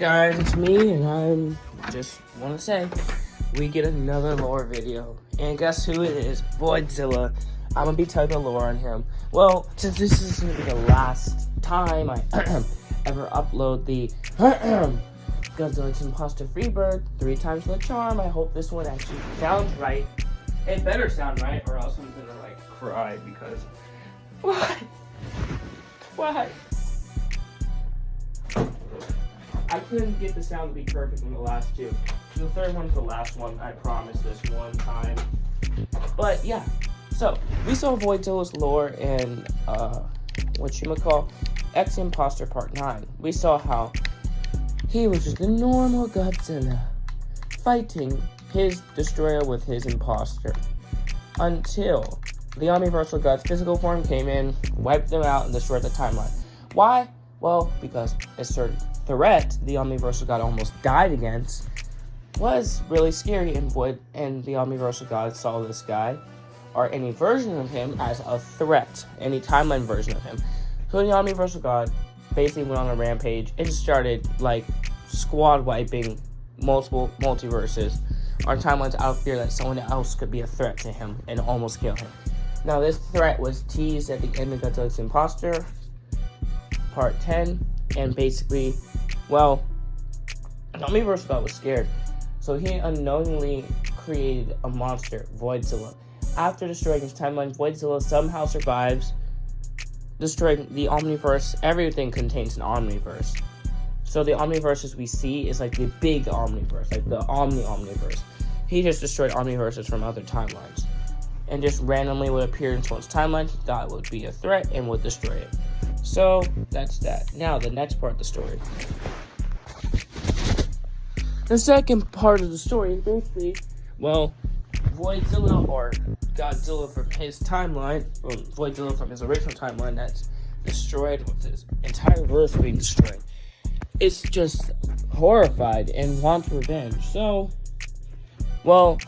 guys, it's me, and I just want to say, we get another lore video, and guess who it is? Voidzilla. I'm going to be telling the lore on him. Well, since this is going to be the last time I ever upload the Godzilla's Imposter Freebird 3 times the charm, I hope this one actually sounds right. It better sound right, or else I'm going to, cry, because... Why? I couldn't get the sound to be perfect in the last two. The third one's the last one, I promise this one time. But yeah, so we saw Voidzilla's lore in X Imposter Part 9. We saw how he was just a normal Godzilla fighting his destroyer with his imposter until the Omniversal God's physical form came in, wiped them out, and destroyed the timeline. Why? Well, because a certain threat the Omniversal God almost died against was really scary, and the Omniversal God saw this guy, or any version of him, as a threat, any timeline version of him. So the Omniversal God basically went on a rampage and started, squad wiping multiple multiverses, or timelines out of fear that someone else could be a threat to him and almost kill him. Now, this threat was teased at the end of Godzilla's Imposter, Part 10, and basically, the Omniversal God was scared, so he unknowingly created a monster, Voidzilla. After destroying his timeline, Voidzilla somehow survives, destroying the Omniverse. Everything contains an Omniverse. So the Omniverses we see is the big Omniverse, the Omniverse. He just destroyed Omniverses from other timelines, and just randomly would appear in someone's timeline he thought would be a threat and would destroy it. So, that's that. Now, the next part of the story. The second part of the story is basically, Voidzilla, or Godzilla from his timeline, or Voidzilla from his original timeline that's destroyed, with his entire verse being destroyed, is just horrified and wants revenge. So,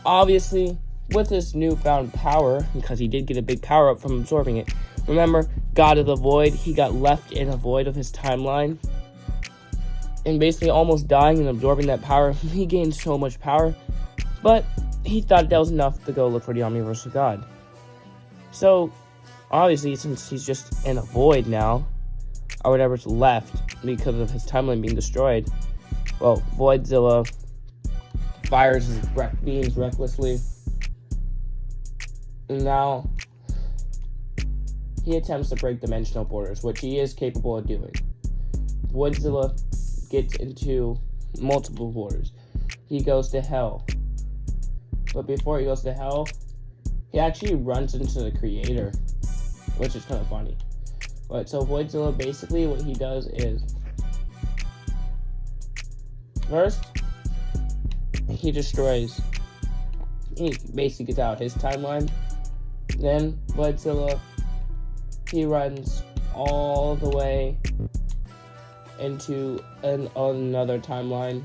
obviously, with his newfound power, because he did get a big power up from absorbing it. Remember, God of the Void, he got left in a void of his timeline, and basically almost dying and absorbing that power. He gained so much power, but he thought that was enough to go look for the Omniversal God. So, obviously, since he's just in a void now, or whatever's left because of his timeline being destroyed, Voidzilla fires his beams recklessly. And now, he attempts to break dimensional borders, which he is capable of doing. Voidzilla gets into multiple borders. He goes to hell. But before he goes to hell, he actually runs into the creator, which is kind of funny. So Voidzilla, basically what he does is, first, he basically gets out his timeline. Then Voidzilla, he runs all the way into another timeline,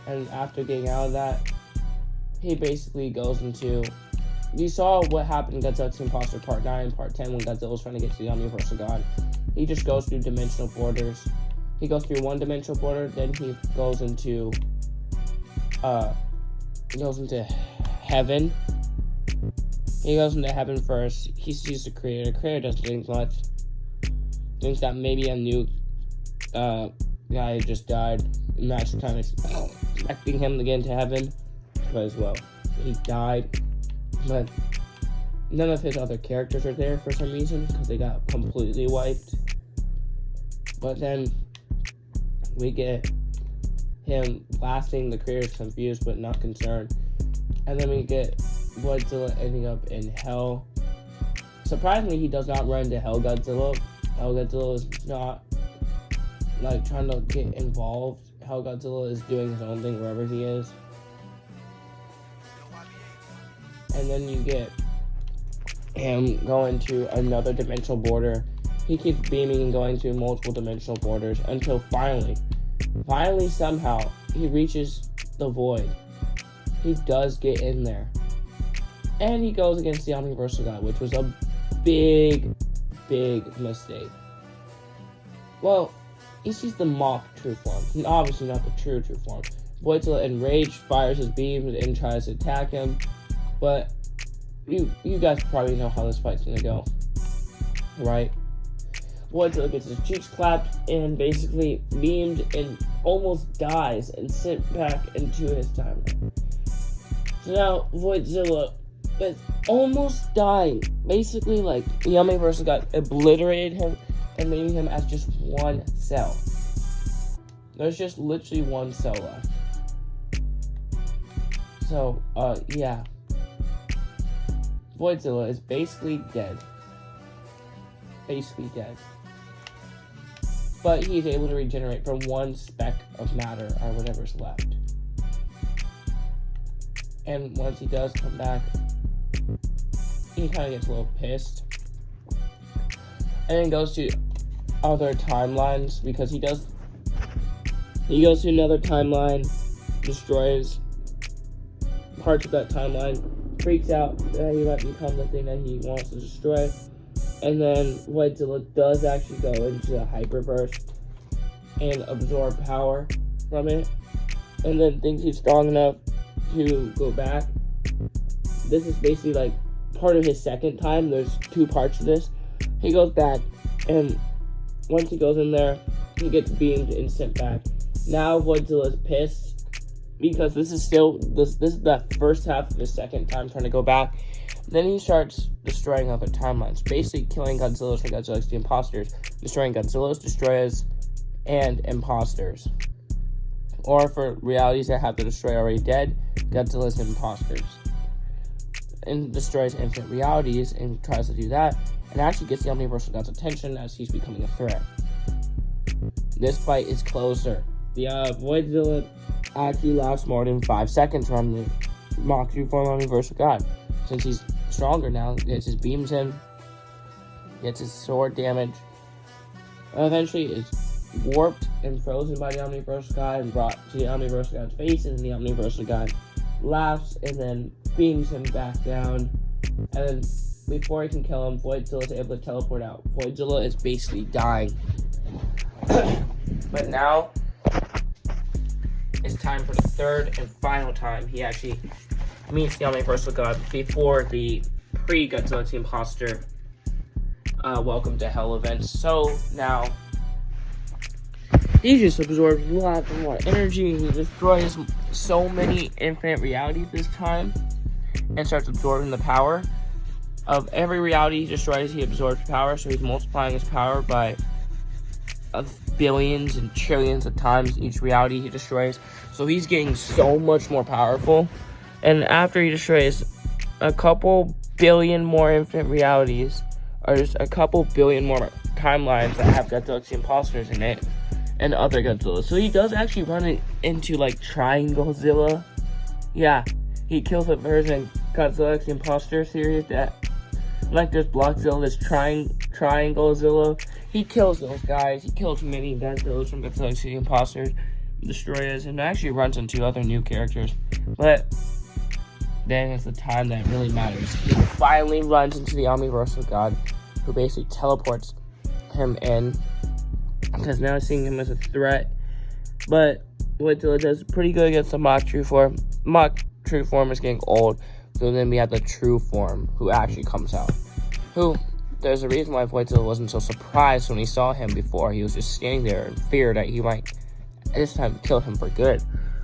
and after getting out of that, he basically goes into... You saw what happened in Godzilla's Imposter Part 9 and Part 10 when Godzilla was trying to get to the Omniversal God. He just goes through dimensional borders. He goes through one dimensional border, then he goes into heaven. He goes into heaven first. He sees the creator. The creator doesn't think much. Thinks that maybe a new guy just died. And that's kind of expecting him to get into heaven. Because, he died. But none of his other characters are there for some reason. Because they got completely wiped. But then we get him blasting. The creator's confused but not concerned. And then we get Voidzilla ending up in hell. Surprisingly, he does not run into Hell Godzilla. Hell Godzilla is not trying to get involved. Hell Godzilla is doing his own thing wherever he is. And then you get him going to another dimensional border. He keeps beaming and going to multiple dimensional borders until finally somehow he reaches the void. He does get in there. And he goes against the Omniversal God, which was a big mistake. he sees the mock true form, and obviously not the true form. Voidzilla, enraged, fires his beams and tries to attack him, but you guys probably know how this fight's gonna go, right? Voidzilla gets his cheeks clapped and basically beamed and almost dies and sent back into his timeline. So now Voidzilla is almost dying. Basically, like, the Omniverse got obliterated him and leaving him as just one cell. There's just literally one cell left. So, yeah. Voidzilla is basically dead. Basically dead. But he's able to regenerate from one speck of matter or whatever's left. And once he does come back, he kind of gets a little pissed. And then goes to other timelines because he goes to another timeline, destroys parts of that timeline, freaks out that he might become the thing that he wants to destroy. And then Voidzilla does actually go into a hyperburst and absorb power from it. And then thinks he's strong enough to go back. This is basically like part of his second time. There's two parts to this. He goes back, and once he goes in there, he gets beamed and sent back. Now Voidzilla is pissed because this is the first half of his second time trying to go back. Then he starts destroying other timelines, basically killing Godzilla's for Godzilla's the imposters, destroying Godzilla's, destroyers, and imposters. Or for realities that have the destroyer already dead, Godzilla's imposters. And destroys infinite realities and tries to do that, and actually gets the Omniversal God's attention as he's becoming a threat. This fight is closer. The Voidzilla actually lasts more than 5 seconds on the mock true form Omniversal God. Since he's stronger now, gets his beams in, gets his sword damage, eventually is warped and frozen by the Omniversal God and brought to the Omniversal God's face, and the Omniversal God laughs and then beams him back down. And then before he can kill him, Voidzilla is able to teleport out. Voidzilla is basically dying. But now it's time for the third and final time he actually meets the Omniversal God before the pre-Godzilla Team Imposter Welcome to Hell event. So now he just absorbs a lot more energy. He destroys so many infinite realities this time and starts absorbing the power of every reality he destroys. He absorbs power, so he's multiplying his power by billions and trillions of times each reality he destroys. So he's getting so much more powerful. And after he destroys a couple billion more infinite realities, or just a couple billion more timelines that have Godzilla imposters in it, and other Godzilla. So he does actually run into like Trianglezilla. Yeah, he kills a version Godzilla X Imposter series that, like, there's Blockzilla, there's Trianglezilla. He kills those guys. He kills many Godzillas from Godzilla X Imposters, destroyers, and actually runs into other new characters. But then it's the time that really matters. He finally runs into the Omniversal God, who basically teleports him in, because now seeing him as a threat. But Voidzilla does pretty good against the mock true form. Mock true form is getting old, so then we have the true form, who actually comes out. Who, there's a reason why Voidzilla wasn't so surprised when he saw him before. He was just standing there in fear that he might, this time, kill him for good.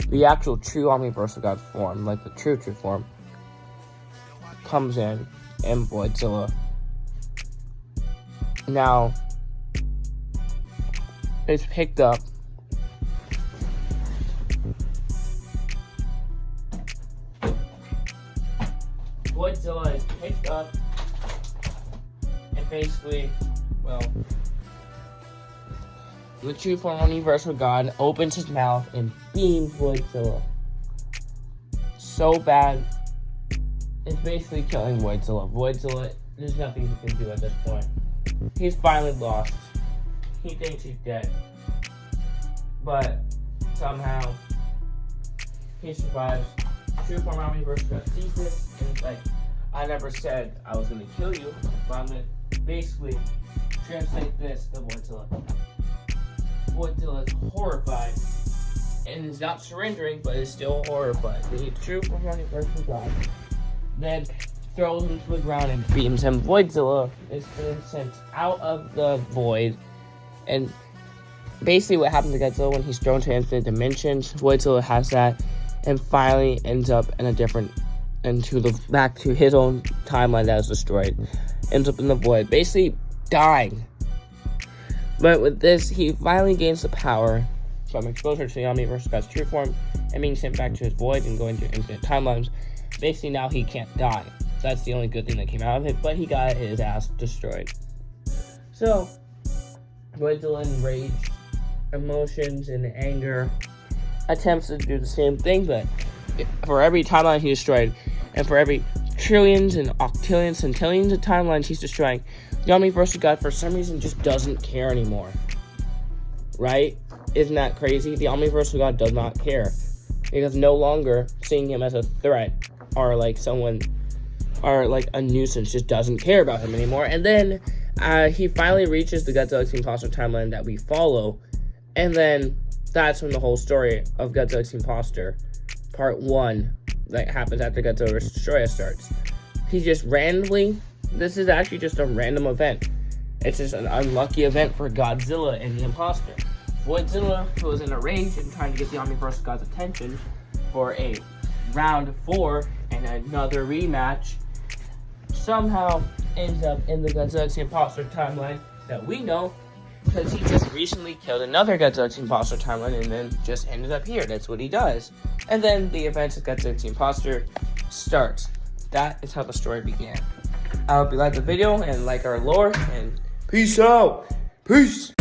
The actual true Omniversal God form, like the true form, comes in, and Voidzilla now is picked up. Voidzilla is picked up and basically, well, the true form Omniversal God opens his mouth and beams Voidzilla so bad, it's basically killing Voidzilla. Voidzilla, there's nothing he can do at this point. He's finally lost. He thinks he's dead. But somehow he survives. True form Omniversal God sees this and is like, I never said I was gonna kill you, but I'm gonna basically translate this to Voidzilla. Voidzilla is horrified and is not surrendering, but is still horrified. The true performing version God then throws him to the ground and beams him. Voidzilla is then sent out of the void, and basically what happens to Godzilla when he's thrown to infinite dimensions, Voidzilla has that, and finally ends up in a different, back to his own timeline that was destroyed. Ends up in the void, basically dying. But with this, he finally gains the power from exposure to the Omniverse God's true form and being sent back to his void and going to infinite timelines. Basically, now he can't die. That's the only good thing that came out of it, but he got his ass destroyed. So, Voidzilla, enraged, emotions and anger, attempts to do the same thing, but for every timeline he destroyed, and for every trillions and octillions and centillions of timelines he's destroying, the Omniverse God for some reason just doesn't care anymore. Right? Isn't that crazy? The Omniverse God does not care. Because no longer seeing him as a threat or like someone or like a nuisance, just doesn't care about him anymore. And then he finally reaches the Godzilla X Imposter timeline that we follow. And then that's when the whole story of Godzilla X Imposter Part 1 that happens after Godzilla vs. Destroyer starts. He just randomly, this is actually just a random event. It's just an unlucky event for Godzilla and the Imposter. Voidzilla, who was in a rage and trying to get the Omniverse God's attention for a round 4 and another rematch, somehow ends up in the Godzilla X Imposter timeline that we know, because he just recently killed another Godzilla X Imposter timeline and then just ended up here. That's what he does. And then the events of Godzilla X Imposter starts. That is how the story began. I hope you liked the video and like our lore, and peace out. Peace.